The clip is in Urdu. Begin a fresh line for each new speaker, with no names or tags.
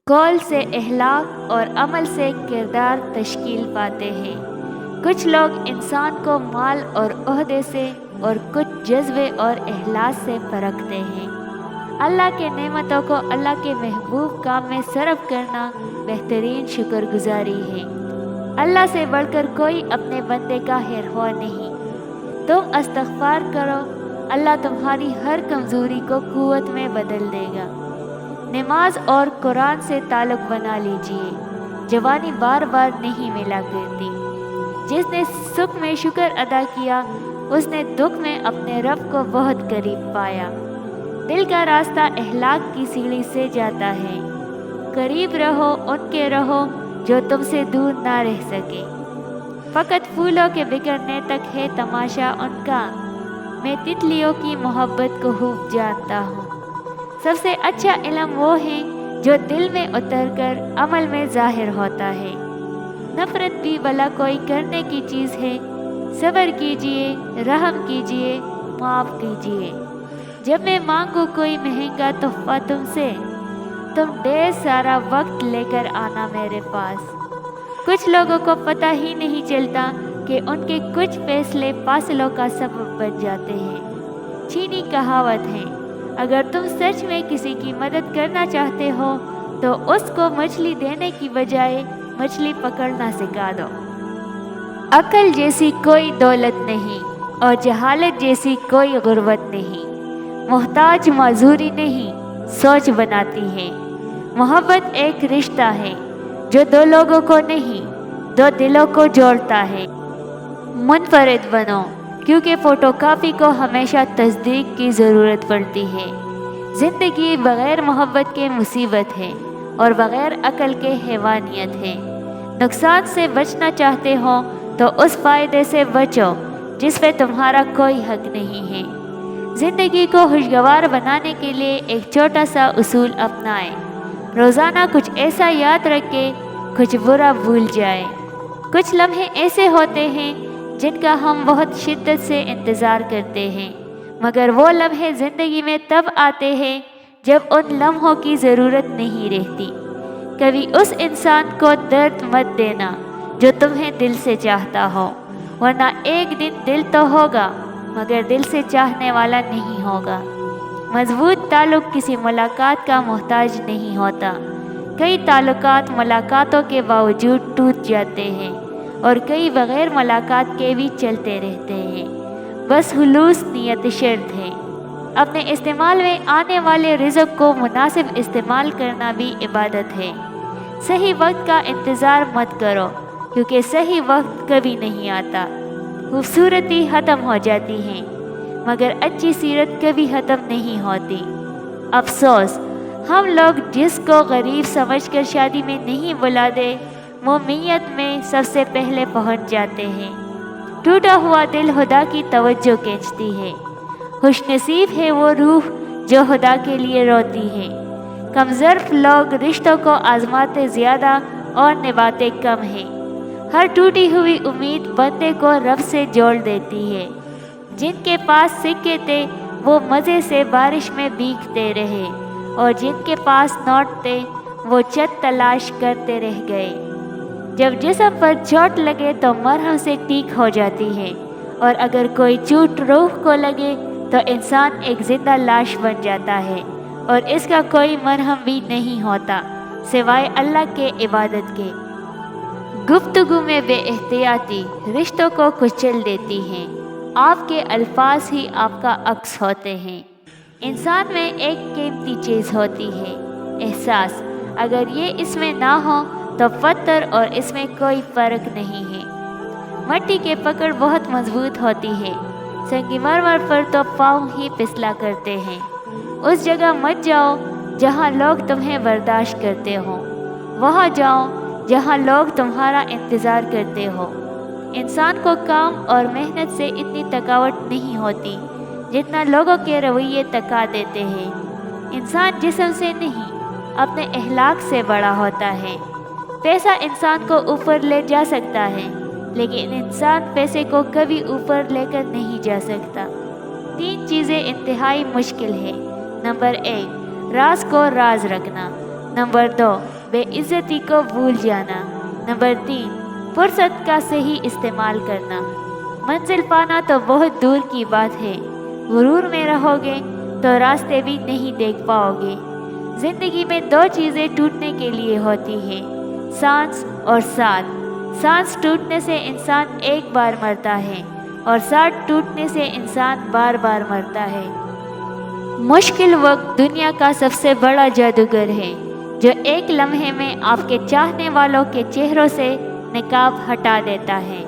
قول سے اخلاق اور عمل سے کردار تشکیل پاتے ہیں۔ کچھ لوگ انسان کو مال اور عہدے سے اور کچھ جذبے اور اخلاص سے پرکھتے ہیں۔ اللہ کے نعمتوں کو اللہ کے محبوب کام میں صرف کرنا بہترین شکر گزاری ہے۔ اللہ سے بڑھ کر کوئی اپنے بندے کا خیر نہیں۔ تم استغفار کرو، اللہ تمہاری ہر کمزوری کو قوت میں بدل دے گا۔ نماز اور قرآن سے تعلق بنا لیجئے، جوانی بار بار نہیں ملا کرتی۔ جس نے سکھ میں شکر ادا کیا، اس نے دکھ میں اپنے رب کو بہت قریب پایا۔ دل کا راستہ اخلاق کی سیڑھی سے جاتا ہے۔ قریب رہو ان کے رہو جو تم سے دور نہ رہ سکے۔ فقط پھولوں کے بکھرنے تک ہے تماشا ان کا، میں تتلیوں کی محبت کو خوب جانتا ہوں۔ سب سے اچھا علم وہ ہے جو دل میں اتر کر عمل میں ظاہر ہوتا ہے۔ نفرت بھی بھلا کوئی کرنے کی چیز ہے۔ صبر کیجئے، رحم کیجئے، معاف کیجئے۔ جب میں مانگوں کوئی مہنگا تحفہ تم سے، تم ڈھیر سارا وقت لے کر آنا میرے پاس۔ کچھ لوگوں کو پتہ ہی نہیں چلتا کہ ان کے کچھ فیصلے فاصلوں کا سبب بن جاتے ہیں۔ چینی کہاوت ہے، اگر تم سچ میں کسی کی مدد کرنا چاہتے ہو تو اس کو مچھلی دینے کی بجائے مچھلی پکڑنا سکھا دو۔ عقل جیسی کوئی دولت نہیں اور جہالت جیسی کوئی غربت نہیں۔ محتاج معذوری نہیں، سوچ بناتی ہے۔ محبت ایک رشتہ ہے جو دو لوگوں کو نہیں، دو دلوں کو جوڑتا ہے۔ منفرد بنو، کیونکہ فوٹو کاپی کو ہمیشہ تصدیق کی ضرورت پڑتی ہے۔ زندگی بغیر محبت کے مصیبت ہے اور بغیر عقل کے حیوانیت ہے۔ نقصان سے بچنا چاہتے ہو تو اس فائدے سے بچو جس پہ تمہارا کوئی حق نہیں ہے۔ زندگی کو خوشگوار بنانے کے لیے ایک چھوٹا سا اصول اپنائیں۔ روزانہ کچھ ایسا یاد رکھے، کچھ برا بھول جائے۔ کچھ لمحے ایسے ہوتے ہیں جن کا ہم بہت شدت سے انتظار کرتے ہیں، مگر وہ لمحے زندگی میں تب آتے ہیں جب ان لمحوں کی ضرورت نہیں رہتی۔ کبھی اس انسان کو درد مت دینا جو تمہیں دل سے چاہتا ہو، ورنہ ایک دن دل تو ہوگا مگر دل سے چاہنے والا نہیں ہوگا۔ مضبوط تعلق کسی ملاقات کا محتاج نہیں ہوتا۔ کئی تعلقات ملاقاتوں کے باوجود ٹوٹ جاتے ہیں اور کئی بغیر ملاقات کے بھی چلتے رہتے ہیں۔ بس خلوص نیت شرط ہے۔ اپنے استعمال میں آنے والے رزق کو مناسب استعمال کرنا بھی عبادت ہے۔ صحیح وقت کا انتظار مت کرو، کیونکہ صحیح وقت کبھی نہیں آتا۔ خوبصورتی ختم ہو جاتی ہے مگر اچھی سیرت کبھی ختم نہیں ہوتی۔ افسوس، ہم لوگ جس کو غریب سمجھ کر شادی میں نہیں بلاتے، وہ میت میں سب سے پہلے پہنچ جاتے ہیں۔ ٹوٹا ہوا دل خدا کی توجہ کھینچتی ہے۔ خوش نصیب ہے وہ روح جو خدا کے لیے روتی ہے۔ کمظرف لوگ رشتوں کو آزماتے زیادہ اور نبھاتے کم ہیں۔ ہر ٹوٹی ہوئی امید بندے کو رب سے جوڑ دیتی ہے۔ جن کے پاس سکے تھے وہ مزے سے بارش میں بھیگتے رہے، اور جن کے پاس نوٹ تھے وہ چت تلاش کرتے رہ گئے۔ جب جسم پر چوٹ لگے تو مرہم سے ٹھیک ہو جاتی ہے، اور اگر کوئی چوٹ روح کو لگے تو انسان ایک زندہ لاش بن جاتا ہے، اور اس کا کوئی مرہم بھی نہیں ہوتا سوائے اللہ کے عبادت کے۔ گفتگو میں بے احتیاطی رشتوں کو کچل دیتی ہے۔ آپ کے الفاظ ہی آپ کا عکس ہوتے ہیں۔ انسان میں ایک قیمتی چیز ہوتی ہے، احساس۔ اگر یہ اس میں نہ ہو تو پتھر اور اس میں کوئی فرق نہیں ہے۔ مٹی کے پکڑ بہت مضبوط ہوتی ہے، سنگ مرمر پر تو پاؤں ہی پھسلا کرتے ہیں۔ اس جگہ مت جاؤ جہاں لوگ تمہیں برداشت کرتے ہوں، وہاں جاؤ جہاں لوگ تمہارا انتظار کرتے ہو۔ انسان کو کام اور محنت سے اتنی تھکاوٹ نہیں ہوتی جتنا لوگوں کے رویے تھکا دیتے ہیں۔ انسان جسم سے نہیں، اپنے اخلاق سے بڑا ہوتا ہے۔ پیسہ انسان کو اوپر لے جا سکتا ہے، لیکن انسان پیسے کو کبھی اوپر لے کر نہیں جا سکتا۔ 3 چیزیں انتہائی مشکل ہے۔ نمبر 1، راز کو راز رکھنا۔ نمبر 2، بے عزتی کو بھول جانا۔ نمبر 3، فرصت کا صحیح استعمال کرنا۔ منزل پانا تو بہت دور کی بات ہے، غرور میں رہو گے تو راستے بھی نہیں دیکھ پاؤ گے۔ زندگی میں 2 چیزیں ٹوٹنے کے لیے ہوتی ہیں، سانس اور ساتھ۔ سانس ٹوٹنے سے انسان ایک بار مرتا ہے اور ساتھ ٹوٹنے سے انسان بار بار مرتا ہے۔ مشکل وقت دنیا کا سب سے بڑا جادوگر ہے، جو ایک لمحے میں آپ کے چاہنے والوں کے چہروں سے نقاب ہٹا دیتا ہے۔